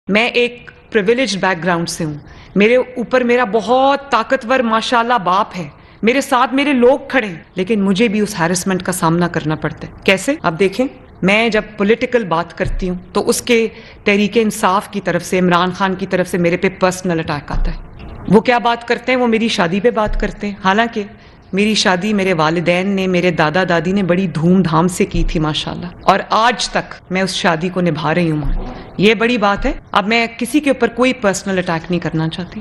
میں ایک privilege back ground سے ہوں. میرے اوپر میرا بہت طاقتور ماشاءاللہ باپ ہے, میرے ساتھ میرے لوگ کھڑے ہیں, لیکن مجھے بھی اس ہیرسمنٹ کا سامنا کرنا پڑتا ہے. کیسے؟ اب دیکھیں, میں جب پولیٹیکل بات کرتی ہوں تو اس کے تحریک انصاف کی طرف سے, عمران خان کی طرف سے میرے پہ پرسنل اٹیک آتا ہے. وہ کیا بات کرتے ہیں؟ وہ میری شادی پہ بات کرتے ہیں, حالانکہ میری شادی میرے والدین نے, میرے دادا دادی نے بڑی دھوم دھام سے کی تھی ماشاءاللہ, اور آج تک میں اس شادی کو نبھا رہی ہوں. یہ بڑی بات ہے. اب میں کسی کے اوپر کوئی پرسنل اٹیک نہیں کرنا چاہتی,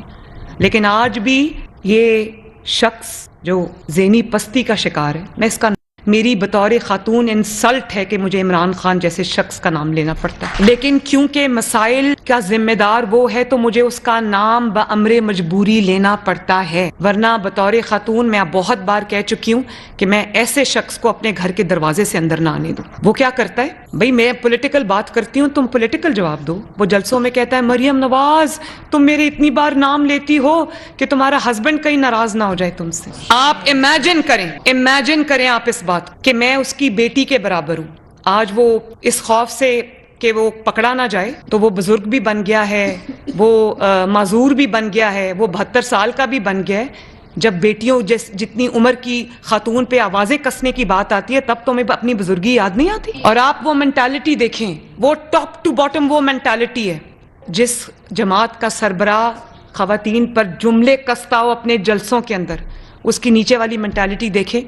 لیکن آج بھی یہ شخص جو ذہنی پستی کا شکار ہے, میں اس کا میری بطور خاتون انسلٹ ہے کہ مجھے عمران خان جیسے شخص کا نام لینا پڑتا ہے, لیکن کیونکہ مسائل کا ذمہ دار وہ ہے تو مجھے اس کا نام بامر مجبوری لینا پڑتا ہے, ورنہ بطور خاتون میں بہت بار کہہ چکی ہوں کہ میں ایسے شخص کو اپنے گھر کے دروازے سے اندر نہ آنے دوں. وہ کیا کرتا ہے بھئی, میں پولیٹیکل بات کرتی ہوں, تم پولیٹیکل جواب دو. وہ جلسوں میں کہتا ہے مریم نواز تم میرے اتنی بار نام لیتی ہو کہ تمہارا ہسبینڈ کہیں ناراض نہ ہو جائے تم سے. آپ امیجن کریں آپ اس بات کہ میں اس کی بیٹی کے برابر ہوں. آج وہ اس خوف سے کہ وہ پکڑا نہ جائے تو وہ بزرگ بھی بن گیا ہے, وہ معذور بھی بن گیا ہے, وہ 72 سال کا بھی بن گیا ہے. جب بیٹیوں جتنی عمر کی خاتون پہ آوازیں کسنے کی بات آتی ہے تب تو ہمیں اپنی بزرگی یاد نہیں آتی. اور آپ وہ مینٹالٹی دیکھیں, وہ ٹاپ ٹو باٹم وہ مینٹالٹی ہے جس جماعت کا سربراہ خواتین پر جملے کستا ہو اپنے جلسوں کے اندر, اس کی نیچے والی مینٹالٹی دیکھیں.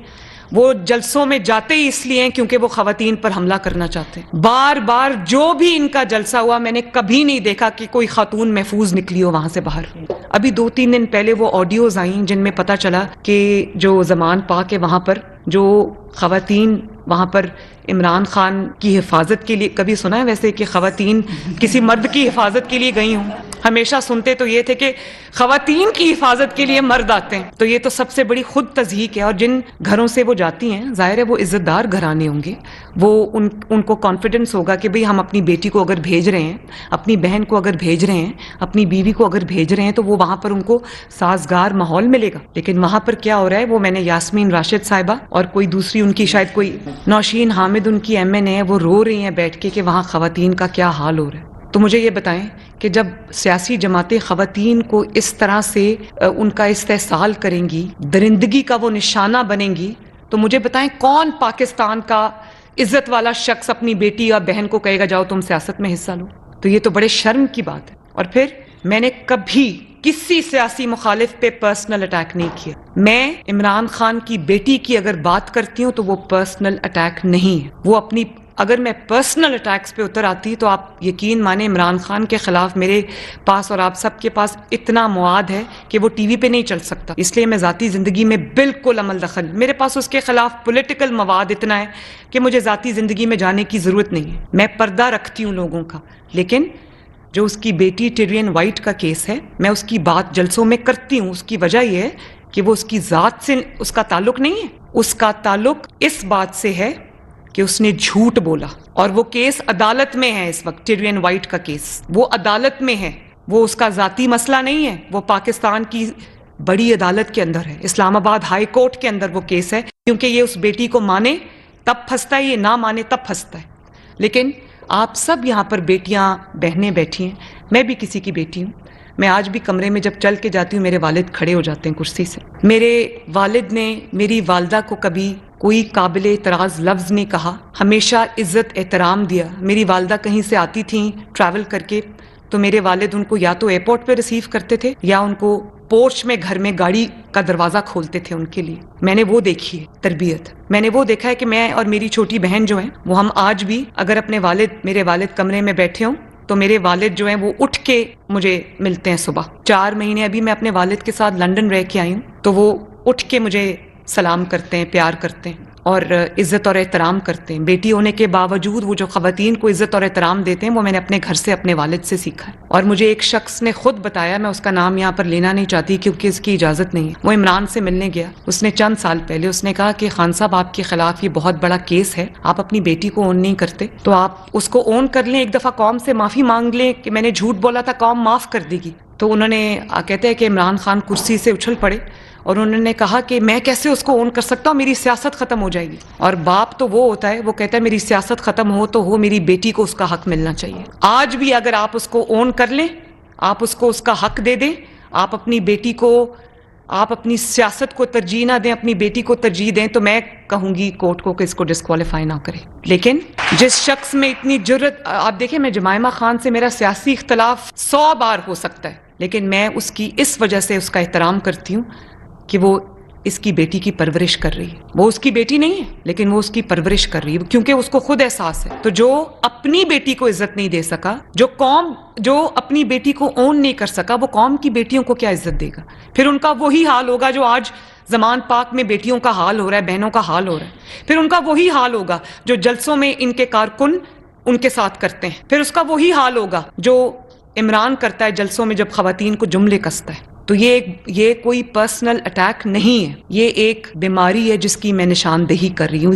وہ جلسوں میں جاتے ہی اس لیے ہیں کیونکہ وہ خواتین پر حملہ کرنا چاہتے ہیں. بار بار جو بھی ان کا جلسہ ہوا میں نے کبھی نہیں دیکھا کہ کوئی خاتون محفوظ نکلی ہو وہاں سے باہر. ابھی 2-3 دن پہلے وہ آڈیوز آئیں جن میں پتا چلا کہ جو زمان پاک ہے وہاں پر جو خواتین وہاں پر عمران خان کی حفاظت کے لیے, کبھی سنا ہے ویسے کہ خواتین کسی مرد کی حفاظت کے لیے گئی ہوں؟ ہمیشہ سنتے تو یہ تھے کہ خواتین کی حفاظت کے لیے مرد آتے ہیں. تو یہ تو سب سے بڑی خود تضحیق ہے. اور جن گھروں سے وہ جاتی ہیں ظاہر ہے وہ عزت دار گھرانے ہوں گے, وہ ان کو کانفیڈنس ہوگا کہ بھئی ہم اپنی بیٹی کو اگر بھیج رہے ہیں, اپنی بہن کو اگر بھیج رہے ہیں, اپنی بیوی کو اگر بھیج رہے ہیں تو وہ وہاں پر ان کو سازگار ماحول ملے گا. لیکن وہاں پر کیا ہو رہا ہے, وہ میں نے یاسمین راشد صاحبہ اور کوئی دوسری ان کی شاید کوئی نوشین حامد ان کی MN ہے, وہ رو رہی ہیں بیٹھ کے کہ وہاں خواتین کا کیا حال ہو رہا ہے. تو مجھے یہ بتائیں کہ جب سیاسی جماعتیں خواتین کو اس طرح سے ان کا استحصال کریں گی, درندگی کا وہ نشانہ بنیں گی, تو مجھے بتائیں کون پاکستان کا عزت والا شخص اپنی بیٹی یا بہن کو کہے گا جاؤ تم سیاست میں حصہ لو؟ تو یہ تو بڑے شرم کی بات ہے. اور پھر میں نے کبھی کسی سیاسی مخالف پہ پرسنل اٹیک نہیں کیا. میں عمران خان کی بیٹی کی اگر بات کرتی ہوں تو وہ پرسنل اٹیک نہیں ہے. وہ اپنی, اگر میں پرسنل اٹیکس پہ اتر آتی تو آپ یقین مانیں عمران خان کے خلاف میرے پاس اور آپ سب کے پاس اتنا مواد ہے کہ وہ ٹی وی پہ نہیں چل سکتا. اس لیے میں ذاتی زندگی میں بالکل عمل دخل, میرے پاس اس کے خلاف پولیٹیکل مواد اتنا ہے کہ مجھے ذاتی زندگی میں جانے کی ضرورت نہیں ہے. میں پردہ رکھتی ہوں لوگوں کا, لیکن جو اس کی بیٹی ٹیرین وائٹ کا کیس ہے میں اس کی بات جلسوں میں کرتی ہوں. اس کی وجہ یہ ہے کہ وہ اس کی ذات سے اس کا تعلق نہیں ہے, اس کا تعلق اس بات سے ہے کہ اس نے جھوٹ بولا, اور وہ کیس عدالت میں ہے اس وقت. ٹیرین وائٹ کا کیس وہ عدالت میں ہے, وہ اس کا ذاتی مسئلہ نہیں ہے, وہ پاکستان کی بڑی عدالت کے اندر ہے, اسلام آباد ہائی کورٹ کے اندر وہ کیس ہے. کیونکہ یہ اس بیٹی کو مانے تب پھنستا ہے, یہ نہ مانے تب پھنستا ہے. لیکن آپ سب یہاں پر بیٹیاں بہنیں بیٹھی ہیں, میں بھی کسی کی بیٹی ہوں. میں آج بھی کمرے میں جب چل کے جاتی ہوں میرے والد کھڑے ہو جاتے ہیں کرسی سے. میرے والد نے میری والدہ کو کبھی کوئی قابل اعتراض لفظ نہیں کہا, ہمیشہ عزت احترام دیا. میری والدہ کہیں سے آتی تھیں ٹریول کر کے تو میرے والد ان کو یا تو ایئرپورٹ پہ ریسیو کرتے تھے یا ان کو پورچ میں گھر میں گاڑی کا دروازہ کھولتے تھے ان کے لیے. میں نے وہ دیکھی ہے تربیت, میں نے وہ دیکھا ہے کہ میں اور میری چھوٹی بہن جو ہیں وہ ہم آج بھی اگر اپنے میرے والد کمرے میں بیٹھے ہوں تو میرے والد جو ہیں وہ اٹھ کے مجھے ملتے ہیں صبح. 4 مہینے ابھی میں اپنے والد کے ساتھ لنڈن رہ کے آئی ہوں تو وہ اٹھ کے مجھے سلام کرتے ہیں, پیار کرتے ہیں اور عزت اور احترام کرتے ہیں. بیٹی ہونے کے باوجود وہ جو خواتین کو عزت اور احترام دیتے ہیں وہ میں نے اپنے گھر سے اپنے والد سے سیکھا ہے. اور مجھے ایک شخص نے خود بتایا, میں اس کا نام یہاں پر لینا نہیں چاہتی کیونکہ اس کی اجازت نہیں ہے, وہ عمران سے ملنے گیا. اس نے چند سال پہلے اس نے کہا کہ خان صاحب آپ کے خلاف یہ بہت بڑا کیس ہے, آپ اپنی بیٹی کو اون نہیں کرتے تو آپ اس کو اون کر لیں, ایک دفعہ قوم سے معافی مانگ لیں کہ میں نے جھوٹ بولا تھا, قوم معاف کر دے گی. تو انہوں نے کہتے ہیں کہ عمران خان کرسی سے اچھل پڑے اور انہوں نے کہا کہ میں کیسے اس کو اون کر سکتا ہوں, میری سیاست ختم ہو جائے گی. اور باپ تو وہ ہوتا ہے, وہ کہتا ہے میری سیاست ختم ہو تو ہو, میری بیٹی کو اس کا حق ملنا چاہیے. آج بھی اگر آپ اس کو اون کر لیں, آپ اس کو اس کا حق دے دیں, آپ اپنی بیٹی کو, آپ اپنی سیاست کو ترجیح نہ دیں, اپنی بیٹی کو ترجیح دیں, تو میں کہوں گی کورٹ کو کہ اس کو ڈسکوالیفائی نہ کرے. لیکن جس شخص میں اتنی جرت, آپ دیکھیں میں جمائمہ خان سے میرا سیاسی اختلاف 100 بار ہو سکتا ہے, لیکن میں اس کی اس وجہ سے اس کا احترام کرتی ہوں کہ وہ اس کی بیٹی کی پرورش کر رہی ہے. وہ اس کی بیٹی نہیں ہے, لیکن وہ اس کی پرورش کر رہی ہے, کیونکہ اس کو خود احساس ہے. تو جو اپنی بیٹی کو عزت نہیں دے سکا, جو اپنی بیٹی کو اون نہیں کر سکا, وہ قوم کی بیٹیوں کو کیا عزت دے گا؟ پھر ان کا وہی حال ہوگا جو آج زمان پاک میں بیٹیوں کا حال ہو رہا ہے, بہنوں کا حال ہو رہا ہے. پھر ان کا وہی حال ہوگا جو جلسوں میں ان کے کارکن ان کے ساتھ کرتے ہیں. پھر اس کا وہی حال ہوگا جو عمران کرتا ہے جلسوں میں جب خواتین کو جملے کستا ہے. تو یہ کوئی پرسنل اٹیک نہیں ہے, یہ ایک بیماری ہے جس کی میں نشاندہی کر رہی ہوں,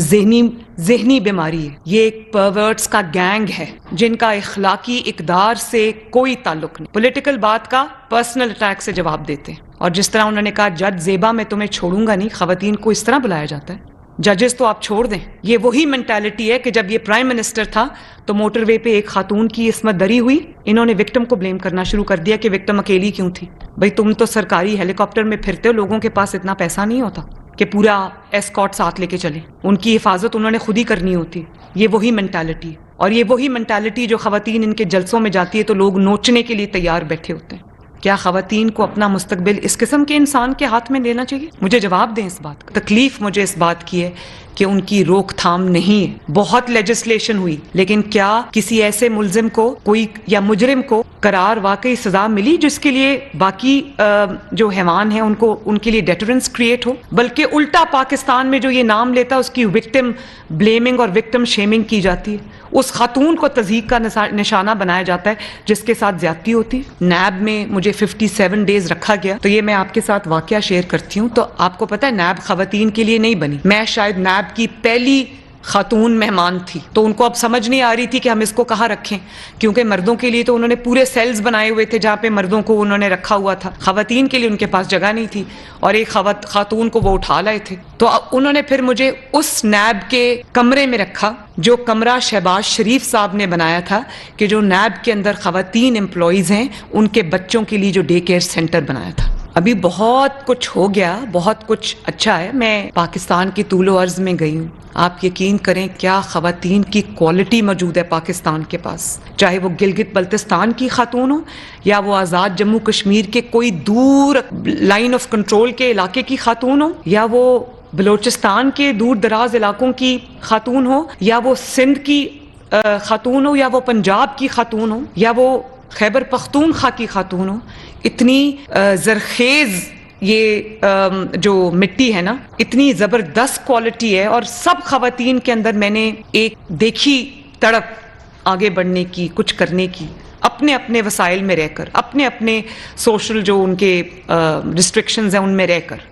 ذہنی بیماری ہے. یہ ایک پرورٹس کا گینگ ہے جن کا اخلاقی اقدار سے کوئی تعلق نہیں. پولیٹیکل بات کا پرسنل اٹیک سے جواب دیتے ہیں. اور جس طرح انہوں نے کہا جج زیبا میں تمہیں چھوڑوں گا نہیں, خواتین کو اس طرح بلایا جاتا ہے, ججز تو آپ چھوڑ دیں. یہ وہی مینٹالٹی ہے کہ جب یہ پرائم منسٹر تھا تو موٹر وے پہ ایک خاتون کی عصمت دری ہوئی, انہوں نے وکٹم کو بلیم کرنا شروع کر دیا کہ وکٹم اکیلی کیوں تھی. بھئی تم تو سرکاری ہیلی کاپٹر میں پھرتے ہو, لوگوں کے پاس اتنا پیسہ نہیں ہوتا کہ پورا ایسکارٹ ساتھ لے کے چلیں, ان کی حفاظت انہوں نے خود ہی کرنی ہوتی. یہ وہی مینٹالٹی ہے, اور یہ وہی مینٹالٹی جو خواتین ان کے جلسوں میں جاتی ہے تو لوگ نوچنے کے لیے تیار بیٹھے ہوتے ہیں. کیا خواتین کو اپنا مستقبل اس قسم کے انسان کے ہاتھ میں دینا چاہیے؟ مجھے جواب دیں اس بات کا. تکلیف مجھے اس بات کی ہے کہ ان کی روک تھام نہیں ہے. بہت لیجسلیشن ہوئی, لیکن کیا کسی ایسے ملزم کو کوئی یا مجرم کو قرار واقعی سزا ملی جس کے لیے باقی جو حیوان ہیں ان کے لیے ڈیٹرنس کریٹ ہو؟ بلکہ الٹا پاکستان میں جو یہ نام لیتا ہے اس کی وکٹم بلیمنگ اور وکٹم شیمنگ کی جاتی ہے. اس خاتون کو تضحیک کا نشانہ بنایا جاتا ہے جس کے ساتھ زیادتی ہوتی ہے. نیب میں مجھے 57 ڈیز رکھا گیا, تو یہ میں آپ کے ساتھ واقعہ شیئر کرتی ہوں. تو آپ کو پتہ ہے نیب خواتین کے لیے نہیں بنی, میں شاید نیب کی پہلی خاتون مہمان تھی, تو ان کو اب سمجھ نہیں آ رہی تھی کہ ہم اس کو کہاں رکھیں, کیونکہ مردوں کے لیے تو انہوں نے پورے سیلز بنائے ہوئے تھے جہاں پہ مردوں کو انہوں نے رکھا ہوا تھا, خواتین کے لیے ان کے پاس جگہ نہیں تھی, اور ایک خاتون کو وہ اٹھا لائے تھے. تو انہوں نے پھر مجھے اس نیب کے کمرے میں رکھا جو کمرہ شہباز شریف صاحب نے بنایا تھا, کہ جو نیب کے اندر خواتین امپلائیز ہیں ان کے بچوں کے لیے جو ڈے کیئر سینٹر بنایا تھا. ابھی بہت کچھ ہو گیا, بہت کچھ اچھا ہے. میں پاکستان کی طول و عرض میں گئی ہوں, آپ یقین کریں کیا خواتین کی کوالٹی موجود ہے پاکستان کے پاس, چاہے وہ گلگت بلتستان کی خاتون ہو یا وہ آزاد جموں کشمیر کے کوئی دور لائن آف کنٹرول کے علاقے کی خاتون ہو, یا وہ بلوچستان کے دور دراز علاقوں کی خاتون ہو, یا وہ سندھ کی خاتون ہو, یا وہ پنجاب کی خاتون ہو, یا وہ خیبر پختونخوا کی خاتون ہو. اتنی زرخیز یہ جو مٹی ہے نا, اتنی زبردست کوالٹی ہے, اور سب خواتین کے اندر میں نے ایک دیکھی تڑپ آگے بڑھنے کی, کچھ کرنے کی, اپنے اپنے وسائل میں رہ کر, اپنے اپنے سوشل جو ان کے ریسٹرکشنز ہیں ان میں رہ کر.